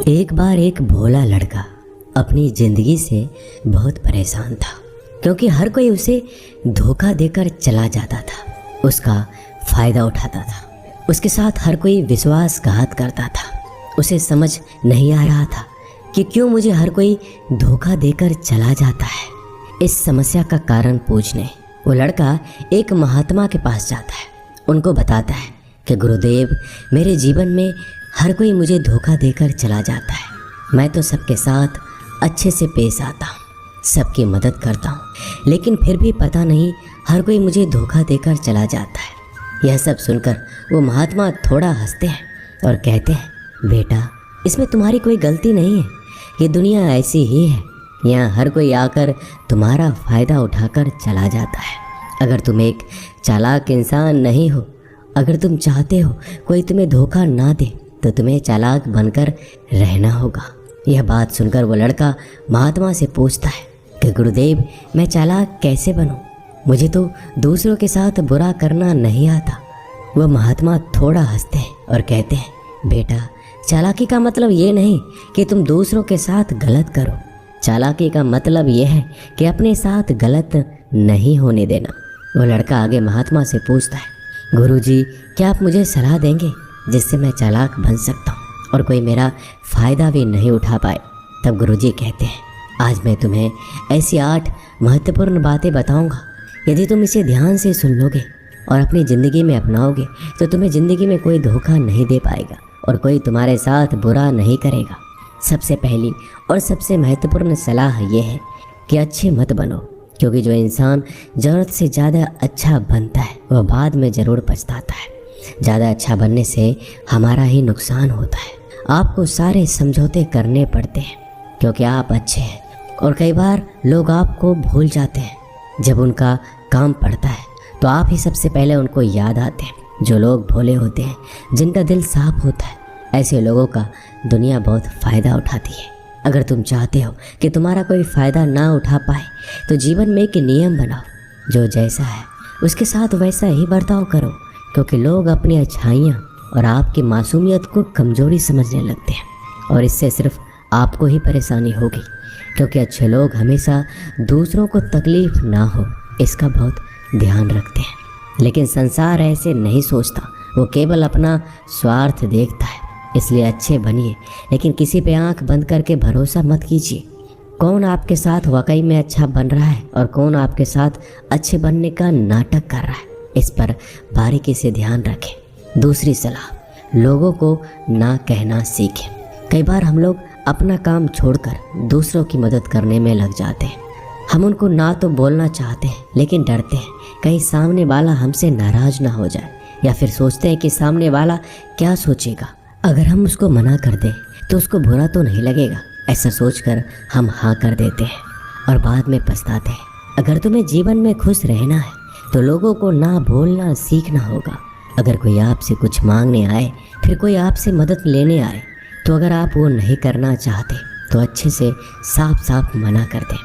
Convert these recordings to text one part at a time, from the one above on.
एक बार एक भोला लड़का अपनी ज़िंदगी से बहुत परेशान था, क्योंकि हर कोई उसे धोखा देकर चला जाता था, उसका फ़ायदा उठाता था, उसके साथ हर कोई विश्वासघात करता था। उसे समझ नहीं आ रहा था कि क्यों मुझे हर कोई धोखा देकर चला जाता है। इस समस्या का कारण पूछने वो लड़का एक महात्मा के पास जाता है। उनको बताता है कि गुरुदेव, मेरे जीवन में हर कोई मुझे धोखा देकर चला जाता है। मैं तो सबके साथ अच्छे से पेश आता हूँ, सबकी मदद करता हूँ, लेकिन फिर भी पता नहीं हर कोई मुझे धोखा देकर चला जाता है। यह सब सुनकर वो महात्मा थोड़ा हंसते हैं और कहते हैं, बेटा, इसमें तुम्हारी कोई गलती नहीं है। ये दुनिया ऐसी ही है, यहाँ हर कोई आकर तुम्हारा फ़ायदा उठाकर चला जाता है। अगर तुम एक चालाक इंसान नहीं हो, अगर तुम चाहते हो कोई तुम्हें धोखा ना दे, तो तुम्हें चालाक बनकर रहना होगा। यह बात सुनकर वो लड़का महात्मा से पूछता है कि गुरुदेव, मैं चालाक कैसे बनूं? मुझे तो दूसरों के साथ बुरा करना नहीं आता। वह महात्मा थोड़ा हंसते हैं और कहते हैं, बेटा, चालाकी का मतलब ये नहीं कि तुम दूसरों के साथ गलत करो। चालाकी का मतलब यह है कि अपने साथ गलत नहीं होने देना। वो लड़का आगे महात्मा से पूछता है, गुरुजी, क्या आप मुझे सलाह देंगे जिससे मैं चालाक बन सकता हूँ और कोई मेरा फ़ायदा भी नहीं उठा पाए? तब गुरुजी कहते हैं, आज मैं तुम्हें ऐसी 8 महत्वपूर्ण बातें बताऊंगा। यदि तुम इसे ध्यान से सुन लोगे और अपनी ज़िंदगी में अपनाओगे तो तुम्हें ज़िंदगी में कोई धोखा नहीं दे पाएगा और कोई तुम्हारे साथ बुरा नहीं करेगा। सबसे पहली और सबसे महत्वपूर्ण सलाह यह है कि अच्छे मत बनो, क्योंकि जो इंसान ज़रूरत से ज़्यादा अच्छा बनता है वह बाद में ज़रूर पछताता है। ज़्यादा अच्छा बनने से हमारा ही नुकसान होता है। आपको सारे समझौते करने पड़ते हैं क्योंकि आप अच्छे हैं, और कई बार लोग आपको भूल जाते हैं। जब उनका काम पड़ता है तो आप ही सबसे पहले उनको याद आते हैं। जो लोग भोले होते हैं, जिनका दिल साफ होता है, ऐसे लोगों का दुनिया बहुत फ़ायदा उठाती है। अगर तुम चाहते हो कि तुम्हारा कोई फ़ायदा ना उठा पाए तो जीवन में एक नियम बनाओ, जो जैसा है उसके साथ वैसा ही बर्ताव करो, क्योंकि लोग अपनी अच्छाइयाँ और आपकी मासूमियत को कमज़ोरी समझने लगते हैं और इससे सिर्फ आपको ही परेशानी होगी, क्योंकि अच्छे लोग हमेशा दूसरों को तकलीफ़ ना हो इसका बहुत ध्यान रखते हैं। लेकिन संसार ऐसे नहीं सोचता, वो केवल अपना स्वार्थ देखता है। इसलिए अच्छे बनिए, लेकिन किसी पे आंख बंद करके भरोसा मत कीजिए। कौन आपके साथ वाकई में अच्छा बन रहा है और कौन आपके साथ अच्छे बनने का नाटक कर रहा है, इस पर बारीकी से ध्यान रखें। दूसरी सलाह, लोगों को ना कहना सीखें। कई बार हम लोग अपना काम छोड़कर दूसरों की मदद करने में लग जाते हैं। हम उनको ना तो बोलना चाहते हैं, लेकिन डरते हैं कहीं सामने वाला हमसे नाराज़ ना हो जाए, या फिर सोचते हैं कि सामने वाला क्या सोचेगा। अगर हम उसको मना कर दें तो उसको बुरा तो नहीं लगेगा, ऐसा सोचकर हम हाँ कर देते हैं और बाद में पछताते हैं। अगर तुम्हें जीवन में खुश रहना है तो लोगों को ना बोलना सीखना होगा। अगर कोई आपसे कुछ मांगने आए, फिर कोई आपसे मदद लेने आए, तो अगर आप वो नहीं करना चाहते तो अच्छे से साफ साफ मना कर दें।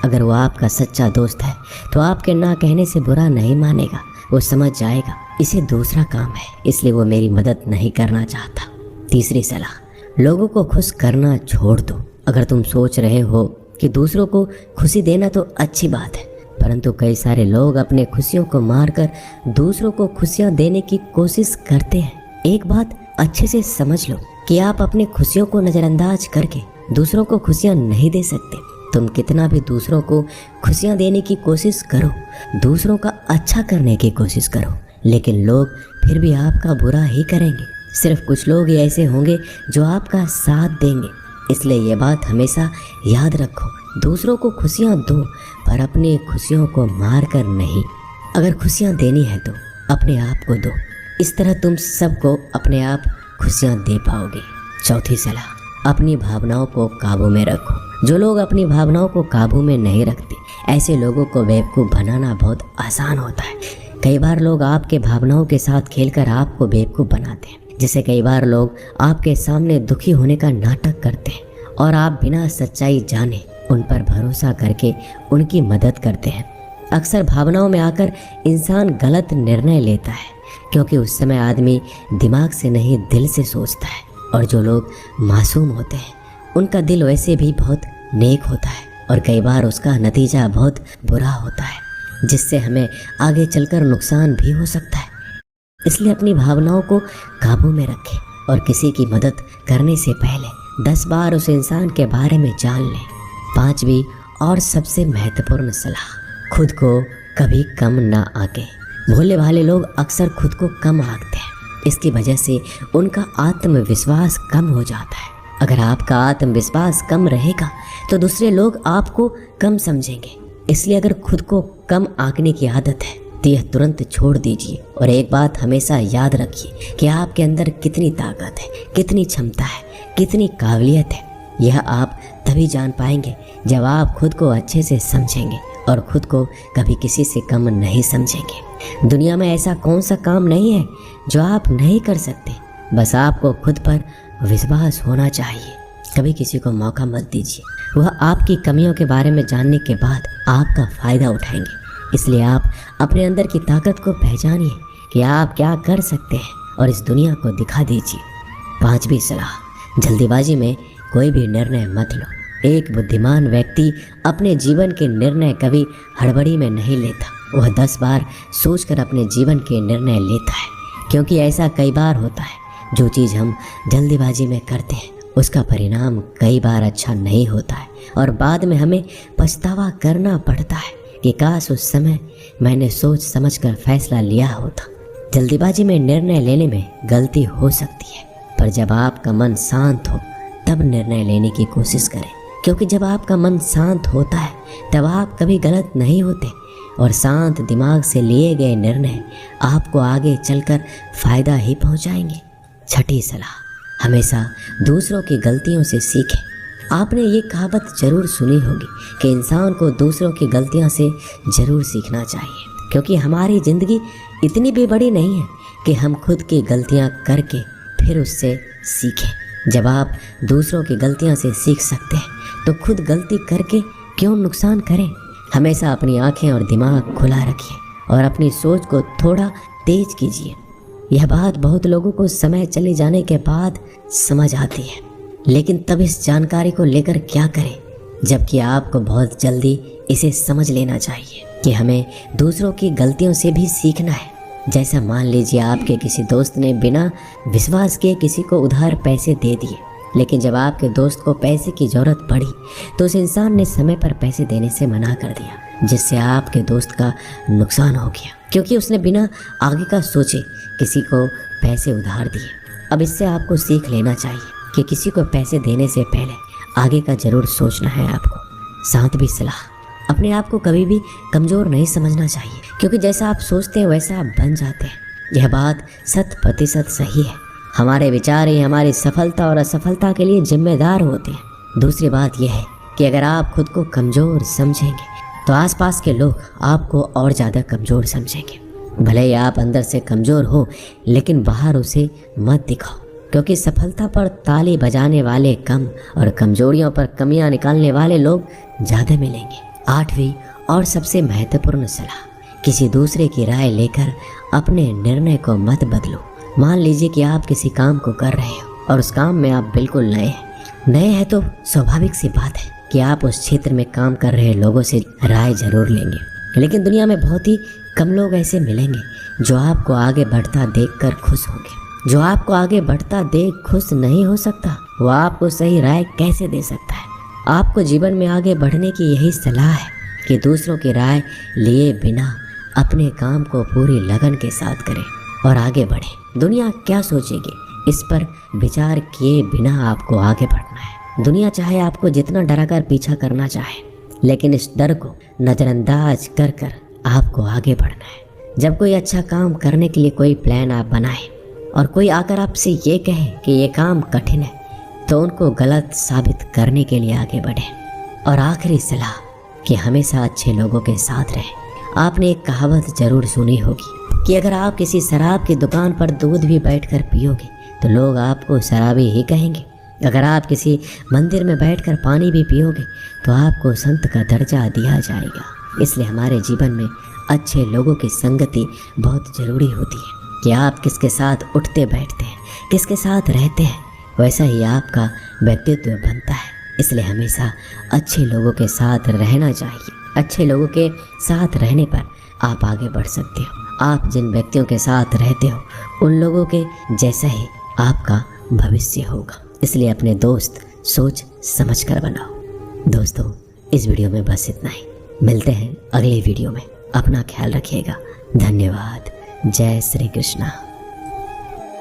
अगर वो आपका सच्चा दोस्त है तो आपके ना कहने से बुरा नहीं मानेगा, वो समझ जाएगा इसे दूसरा काम है, इसलिए वो मेरी मदद नहीं करना चाहता। तीसरी सलाह, लोगों को खुश करना छोड़ दो। अगर तुम सोच रहे हो कि दूसरों को खुशी देना तो अच्छी बात है, परंतु कई सारे लोग अपने खुशियों को मारकर दूसरों को खुशियां देने की कोशिश करते हैं। एक बात अच्छे से समझ लो कि आप अपने खुशियों को नज़रअंदाज करके दूसरों को खुशियां नहीं दे सकते। तुम कितना भी दूसरों को खुशियां देने की कोशिश करो, दूसरों का अच्छा करने की कोशिश करो, लेकिन लोग फिर भी आपका बुरा ही करेंगे। सिर्फ कुछ लोग ही ऐसे होंगे जो आपका साथ देंगे। इसलिए ये बात हमेशा याद रखो, दूसरों को खुशियाँ दो, पर अपनी खुशियों को मार कर नहीं। अगर खुशियाँ देनी है तो अपने आप को दो, इस तरह तुम सबको अपने आप खुशियाँ दे पाओगे। चौथी सलाह, अपनी भावनाओं को काबू में रखो। जो लोग अपनी भावनाओं को काबू में नहीं रखते, ऐसे लोगों को बेवकूफ़ बनाना बहुत आसान होता है। कई बार लोग आपके भावनाओं के साथ खेलकर आपको बेवकूफ़ बनाते हैं, जिससे कई बार लोग आपके सामने दुखी होने का नाटक करते हैं और आप बिना सच्चाई जाने उन पर भरोसा करके उनकी मदद करते हैं। अक्सर भावनाओं में आकर इंसान गलत निर्णय लेता है, क्योंकि उस समय आदमी दिमाग से नहीं दिल से सोचता है। और जो लोग मासूम होते हैं उनका दिल वैसे भी बहुत नेक होता है और कई बार उसका नतीजा बहुत बुरा होता है, जिससे हमें आगे चलकर नुकसान भी हो सकता है। इसलिए अपनी भावनाओं को काबू में रखें और किसी की मदद करने से पहले 10 बार उस इंसान के बारे में जान लें। 5वीं और सबसे महत्वपूर्ण सलाह, खुद को कभी कम ना आंके। भोले भाले लोग अक्सर खुद को कम आंकते हैं, इसकी वजह से उनका आत्मविश्वास कम हो जाता है। अगर आपका आत्मविश्वास कम रहेगा तो दूसरे लोग आपको कम समझेंगे। इसलिए अगर खुद को कम आंकने की आदत है तो यह तुरंत छोड़ दीजिए और एक बात हमेशा याद रखिए कि आपके अंदर कितनी ताकत है, कितनी क्षमता है, कितनी काबिलियत है। यह आप तभी जान पाएंगे जब आप खुद को अच्छे से समझेंगे और खुद को कभी किसी से कम नहीं समझेंगे। दुनिया में ऐसा कौन सा काम नहीं है जो आप नहीं कर सकते, बस आपको खुद पर विश्वास होना चाहिए। कभी किसी को मौका मत दीजिए, वह आपकी कमियों के बारे में जानने के बाद आपका फ़ायदा उठाएंगे। इसलिए आप अपने अंदर की ताकत को पहचानिए कि आप क्या कर सकते हैं और इस दुनिया को दिखा दीजिए। 5वीं सलाह, जल्दीबाजी में कोई भी निर्णय मत लो। एक बुद्धिमान व्यक्ति अपने जीवन के निर्णय कभी हड़बड़ी में नहीं लेता, वह 10 बार सोचकर अपने जीवन के निर्णय लेता है, क्योंकि ऐसा कई बार होता है जो चीज़ हम जल्दीबाजी में करते हैं उसका परिणाम कई बार अच्छा नहीं होता है और बाद में हमें पछतावा करना पड़ता है कि काश उस समय मैंने सोच समझकर फैसला लिया होता। जल्दीबाजी में निर्णय लेने में गलती हो सकती है, पर जब आपका मन शांत हो तब निर्णय लेने की कोशिश करें, क्योंकि जब आपका मन शांत होता है तब आप कभी गलत नहीं होते और शांत दिमाग से लिए गए निर्णय आपको आगे चलकर फ़ायदा ही पहुंचाएंगे। 6ठी सलाह, हमेशा दूसरों की गलतियों से सीखें। आपने ये कहावत ज़रूर सुनी होगी कि इंसान को दूसरों की गलतियों से ज़रूर सीखना चाहिए, क्योंकि हमारी ज़िंदगी इतनी भी बड़ी नहीं है कि हम खुद की गलतियाँ करके फिर उससे सीखें। जब आप दूसरों की गलतियों से सीख सकते हैं तो खुद गलती करके क्यों नुकसान करें। हमेशा अपनी आँखें और दिमाग खुला रखिए और अपनी सोच को थोड़ा तेज कीजिए। यह बात बहुत लोगों को समय चले जाने के बाद समझ आती है, लेकिन तब इस जानकारी को लेकर क्या करें, जबकि आपको बहुत जल्दी इसे समझ लेना चाहिए कि हमें दूसरों की गलतियों से भी सीखना है। जैसा मान लीजिए आपके किसी दोस्त ने बिना विश्वास किए किसी को उधार पैसे दे दिए, लेकिन जब आपके दोस्त को पैसे की ज़रूरत पड़ी तो उस इंसान ने समय पर पैसे देने से मना कर दिया, जिससे आपके दोस्त का नुकसान हो गया, क्योंकि उसने बिना आगे का सोचे किसी को पैसे उधार दिए। अब इससे आपको सीख लेना चाहिए कि किसी को पैसे देने से पहले आगे का ज़रूर सोचना है आपको। 7वीं सलाह, अपने आप को कभी भी कमज़ोर नहीं समझना चाहिए, क्योंकि जैसा आप सोचते हैं वैसा आप बन जाते हैं। यह बात 100% सही है। हमारे विचार ही हमारी सफलता और असफलता के लिए जिम्मेदार होते हैं। दूसरी बात यह है कि अगर आप खुद को कमज़ोर समझेंगे तो आसपास के लोग आपको और ज़्यादा कमज़ोर समझेंगे। भले ही आप अंदर से कमज़ोर हो, लेकिन बाहर उसे मत दिखाओ, क्योंकि सफलता पर ताली बजाने वाले कम और कमज़ोरियों पर कमियां निकालने वाले लोग ज़्यादा मिलेंगे। 8वीं और सबसे महत्वपूर्ण सलाह, किसी दूसरे की राय लेकर अपने निर्णय को मत बदलो। मान लीजिए कि आप किसी काम को कर रहे हो और उस काम में आप बिल्कुल नए हैं तो स्वाभाविक सी बात है कि आप उस क्षेत्र में काम कर रहे लोगों से राय ज़रूर लेंगे, लेकिन दुनिया में बहुत ही कम लोग ऐसे मिलेंगे जो आपको आगे बढ़ता देखकर खुश होंगे। जो आपको आगे बढ़ता देख खुश नहीं हो सकता, वो आपको सही राय कैसे दे सकता है। आपको जीवन में आगे बढ़ने की यही सलाह है कि दूसरों की राय लिए बिना अपने काम को पूरी लगन के साथ करें और आगे बढ़ें। दुनिया क्या सोचेगी, इस पर विचार किए बिना आपको आगे बढ़ना है। दुनिया चाहे आपको जितना डराकर पीछा करना चाहे, लेकिन इस डर को नज़रअंदाज कर कर आपको आगे बढ़ना है। जब कोई अच्छा काम करने के लिए कोई प्लान आप बनाएं और कोई आकर आपसे ये कहे कि ये काम कठिन है, तो उनको गलत साबित करने के लिए आगे बढ़ें। और आखिरी सलाह कि हमेशा अच्छे लोगों के साथ रहें। आपने एक कहावत ज़रूर सुनी होगी कि अगर आप किसी शराब की दुकान पर दूध भी बैठकर पियोगे तो लोग आपको शराबी ही कहेंगे। अगर आप किसी मंदिर में बैठकर पानी भी पियोगे तो आपको संत का दर्जा दिया जाएगा। इसलिए हमारे जीवन में अच्छे लोगों की संगति बहुत ज़रूरी होती है कि आप किसके साथ उठते बैठते हैं, किसके साथ रहते हैं, वैसा ही आपका व्यक्तित्व बनता है। इसलिए हमेशा अच्छे लोगों के साथ रहना चाहिए। अच्छे लोगों के साथ रहने पर आप आगे बढ़ सकते हो। आप जिन व्यक्तियों के साथ रहते हो उन लोगों के जैसा ही आपका भविष्य होगा। इसलिए अपने दोस्त सोच समझ कर बनाओ। दोस्तों, इस वीडियो में बस इतना ही। मिलते हैं अगली वीडियो में। अपना ख्याल रखिएगा। धन्यवाद। जय श्री कृष्णा।